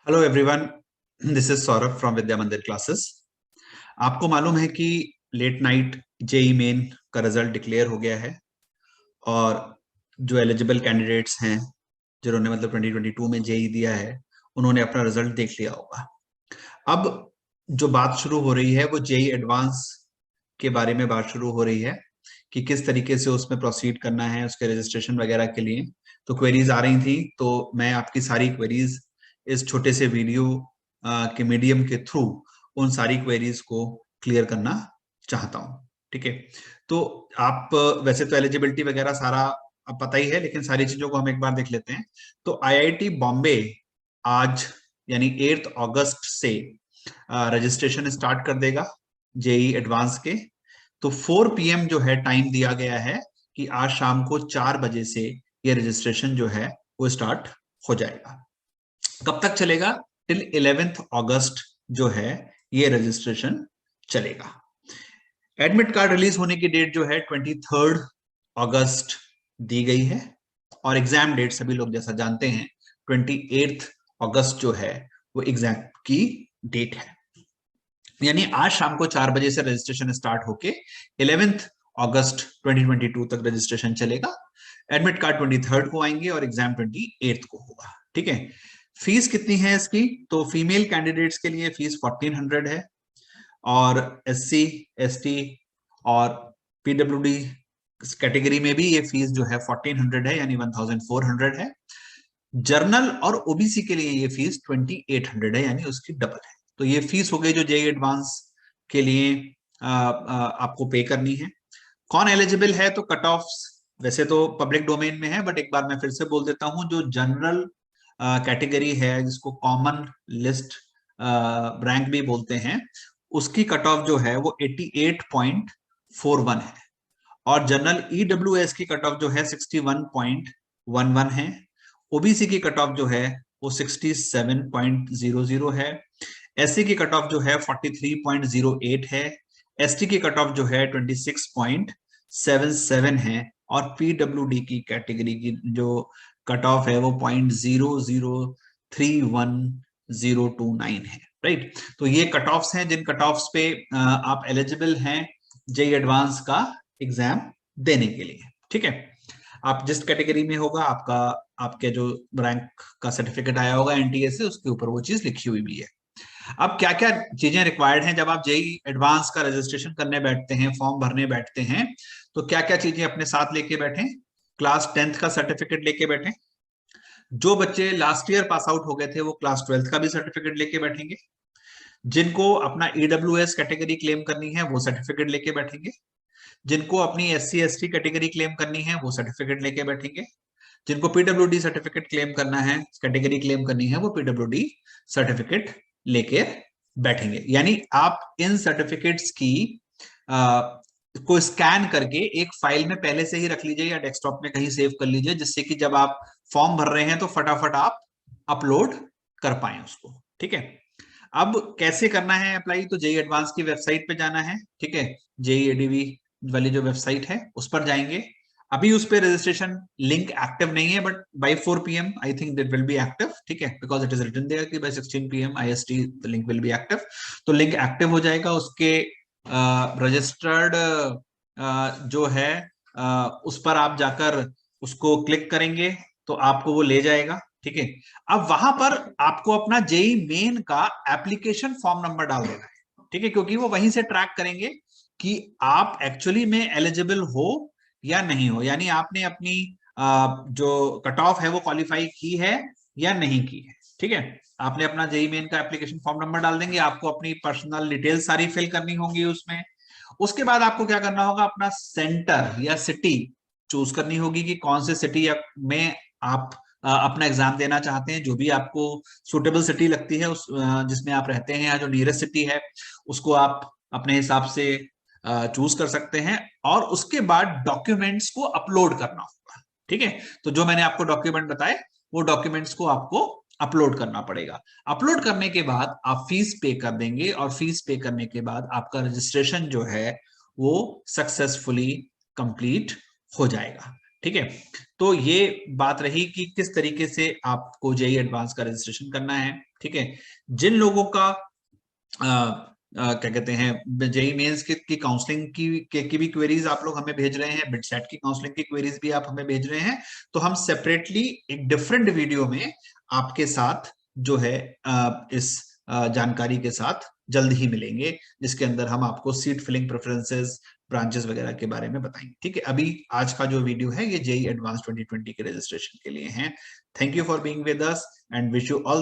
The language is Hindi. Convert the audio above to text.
Hello everyone, this is Saurabh from Vidya Mandir classes. आपको मालूम है कि लेट नाइट जेई मेन का रिजल्ट डिक्लेयर हो गया है और जो एलिजिबल कैंडिडेट्स हैं जिन्होंने मतलब 2022 में जेई दिया है उन्होंने अपना रिजल्ट देख लिया होगा। अब जो बात शुरू हो रही है वो जेई एडवांस के बारे में बात शुरू हो रही है कि किस तरीके से उसमें प्रोसीड करना है, उसके रजिस्ट्रेशन वगैरह के लिए। तो क्वेरीज आ रही थी, तो मैं आपकी सारी क्वेरीज इस छोटे से वीडियो के मीडियम के थ्रू उन सारी क्वेरीज को क्लियर करना चाहता हूं। ठीक है, तो आप वैसे तो एलिजिबिलिटी वगैरह सारा अब पता ही है, लेकिन सारी चीजों को हम एक बार देख लेते हैं। तो आईआईटी बॉम्बे आज यानी 8 अगस्त से रजिस्ट्रेशन स्टार्ट कर देगा जेई एडवांस के। तो 4 PM जो है टाइम दिया गया है कि आज शाम को 4 बजे से ये रजिस्ट्रेशन जो है वो स्टार्ट हो जाएगा। कब तक चलेगा? टिल 11 अगस्त जो है ये रजिस्ट्रेशन चलेगा। एडमिट कार्ड रिलीज होने की डेट जो है 23 अगस्त दी गई है और एग्जाम डेट सभी लोग जैसा जानते हैं 28 अगस्त जो है वो एग्जाम की डेट है। यानी आज शाम को 4 बजे से रजिस्ट्रेशन स्टार्ट होके 11 अगस्त 2022 तक रजिस्ट्रेशन चलेगा। एडमिट कार्ड 23 को आएंगे और एग्जाम 28 को होगा। ठीक है, फीस कितनी है इसकी? तो फीमेल कैंडिडेट्स के लिए फीस 1400 है और SC ST और PWD कैटेगरी में भी ये फीस जो है 1400 है, यानी 1400 है। जर्नल और ओबीसी के लिए ये फीस 2800 है, यानी उसकी डबल है। तो ये फीस हो गई जो जेई एडवांस के लिए आपको पे करनी है। कौन एलिजिबल है? तो कट ऑफ वैसे तो पब्लिक डोमेन में है, बट एक बार मैं फिर से बोल देता हूं, जो जनरल कैटेगरी है जिसको कॉमन लिस्ट रैंक भी बोलते हैं, उसकी कट ऑफ जो है वो 88.41 है और जनरल ईडब्ल्यूएस की कट ऑफ जो है 61.11 है। ओबीसी की कट ऑफ जो है वो 67.00 है। एससी की कट ऑफ जो है 43.08 है। एसटी की कट ऑफ जो है 26.77 है और पीडब्ल्यूडी की कैटेगरी की जो कट ऑफ है वो 0.003129 है। राइट, तो ये कट ऑफ्स हैं जिन कट ऑफ्स पे आप एलिजिबल हैं जेई एडवांस का एग्जाम देने के लिए। ठीक है, आप जिस कैटेगरी में होगा आपका आपके जो रैंक का सर्टिफिकेट आया होगा एनटीए से, उसके ऊपर वो चीज लिखी हुई भी है। अब क्या क्या चीजें रिक्वायर्ड हैं जब आप जेई एडवांस का रजिस्ट्रेशन करने बैठते हैं, फॉर्म भरने बैठते हैं, तो क्या क्या चीजें अपने साथ लेके बैठे? क्लास 10th का सर्टिफिकेट लेके बैठे। जो बच्चे लास्ट ईयर पास आउट हो गए थे वो क्लास 12th का भी सर्टिफिकेट लेके बैठेंगे। जिनको अपना ईडब्ल्यूएस कैटेगरी क्लेम करनी है वो सर्टिफिकेट लेके बैठेंगे। जिनको अपनी SC ST कैटेगरी क्लेम करनी है वो सर्टिफिकेट लेके बैठेंगे। जिनको पीडब्ल्यूडी सर्टिफिकेट क्लेम करना है, कैटेगरी क्लेम करनी है, वो पीडब्ल्यूडी सर्टिफिकेट लेके बैठेंगे। यानी आप इन सर्टिफिकेट्स की को स्कैन करके एक फाइल में पहले से ही रख लीजिए या डेस्कटॉप में कहीं सेव कर लीजिए, जिससे कि जब आप फॉर्म भर रहे हैं तो फटाफट आप अपलोड कर पाए उसको। ठीक है, अब कैसे करना है अप्लाई? तो जेई एडवांस की वेबसाइट पे जाना है। ठीक है, जेई एडीवी वाली जो वेबसाइट है उस पर जाएंगे। अभी उस पर रजिस्ट्रेशन लिंक एक्टिव नहीं है, but by 4 PM I think that will be active. ठीक है, because it is written there कि by 16 PM IST the link will be active. तो लिंक एक्टिव हो जाएगा, उसके रजिस्टर्ड जो है उस पर आप जाकर उसको क्लिक करेंगे तो आपको वो ले जाएगा। ठीक है, अब वहां पर आपको अपना जेई मेन का एप्लीकेशन फॉर्म नंबर डाल देना है। ठीक है, क्योंकि वो वहीं से ट्रैक करेंगे कि आप एक्चुअली में एलिजिबल हो या नहीं हो, यानी आपने अपनी जो कट ऑफ है वो क्वालिफाई की है या नहीं की है। ठीक है, आपने अपना जेई मेन का एप्लीकेशन फॉर्म नंबर डाल देंगे, आपको अपनी पर्सनल डिटेल सारी फिल करनी होंगी उसमें। उसके बाद आपको क्या करना होगा, अपना सेंटर या सिटी चूज करनी होगी कि कौन से सिटी में आप अपना एग्जाम देना चाहते हैं। जो भी आपको सुटेबल सिटी लगती है उस जिसमें आप रहते हैं या जो नियरेस्ट सिटी है उसको आप अपने हिसाब से चूज कर सकते हैं। और उसके बाद डॉक्यूमेंट्स को अपलोड करना होगा। ठीक है, तो जो मैंने आपको डॉक्यूमेंट बताए वो डॉक्यूमेंट्स को आपको अपलोड करना पड़ेगा। अपलोड करने के बाद आप फीस पे कर देंगे और फीस पे करने के बाद आपका रजिस्ट्रेशन जो है वो सक्सेसफुली कंप्लीट हो जाएगा। ठीक है, तो ये बात रही कि किस तरीके से आपको जेईई एडवांस का रजिस्ट्रेशन करना है। ठीक है, जिन लोगों का क्या कहते हैं जेईई मेंस की काउंसलिंग की भी क्वेरीज आप लोग हमें भेज रहे हैं, बिटसेट की काउंसलिंग की क्वेरीज भी आप हमें भेज रहे हैं, तो हम सेपरेटली एक डिफरेंट वीडियो में आपके साथ जो है इस जानकारी के साथ जल्द ही मिलेंगे, जिसके अंदर हम आपको सीट फिलिंग प्रेफरेंसेस, ब्रांचेस वगैरह के बारे में बताएंगे। ठीक है, अभी आज का जो वीडियो है ये जेईई एडवांस 2020 के रजिस्ट्रेशन के लिए है। Thank you for being with us and wish you all